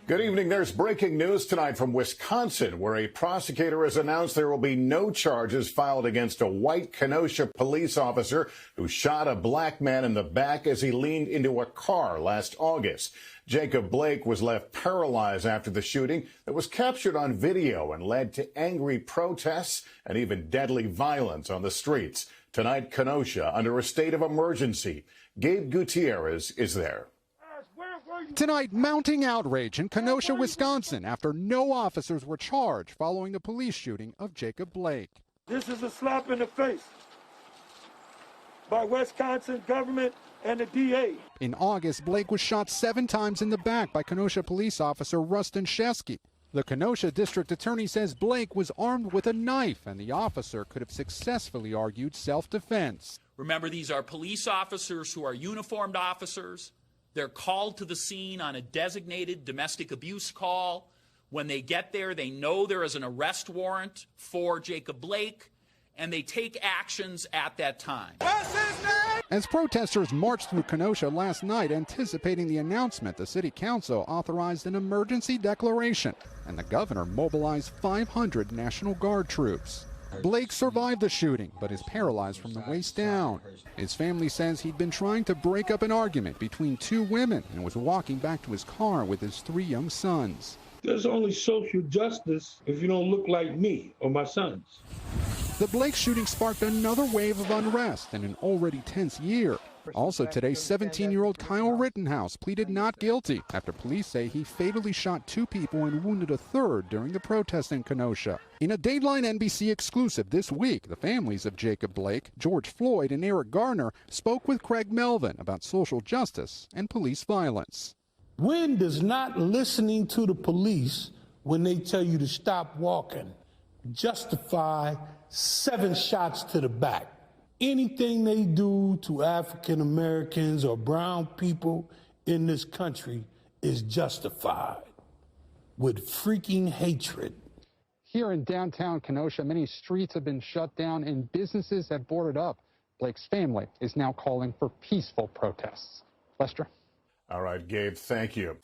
Good evening. There's breaking news tonight from Wisconsin, where a prosecutor has announced there will be no charges filed against a white Kenosha police officer who shot a black man in the back as he leaned into a car last August. Jacob Blake was left paralyzed after the shooting that was captured on video and led to angry protests and even deadly violence on the streets. Tonight, Kenosha under a state of emergency. Gabe Gutierrez is there. Tonight, mounting outrage in Kenosha, Wisconsin, after no officers were charged following the police shooting of Jacob Blake. This is a slap in the face by Wisconsin government and the DA. In August, Blake was shot 7 times in the back by Kenosha police officer Rustin Shesky. The Kenosha district attorney says Blake was armed with a knife and the officer could have successfully argued self-defense. Remember, these are police officers who are uniformed officers. They're called to the scene on a designated domestic abuse call. When they get there, they know there is an arrest warrant for Jacob Blake, and they take actions at that time. As protesters marched through Kenosha last night anticipating the announcement, the city council authorized an emergency declaration, and the governor mobilized 500 National Guard troops. Blake survived the shooting, but is paralyzed from the waist down. His family says he'd been trying to break up an argument between 2 women and was walking back to his car with his 3 young sons. There's only social justice if you don't look like me or my sons. The Blake shooting sparked another wave of unrest in an already tense year. Also today, 17-year-old Kyle Rittenhouse pleaded not guilty after police say he fatally shot 2 people and wounded a 3rd during the protest in Kenosha. In a Dateline NBC exclusive this week, the families of Jacob Blake, George Floyd, and Eric Garner spoke with Craig Melvin about social justice and police violence. When does not listening to the police when they tell you to stop walking justify 7 shots to the back? Anything they do to African Americans or brown people in this country is justified with freaking hatred. Here in downtown Kenosha, many streets have been shut down and businesses have boarded up. Blake's family is now calling for peaceful protests. Lester? All right, Gabe, thank you.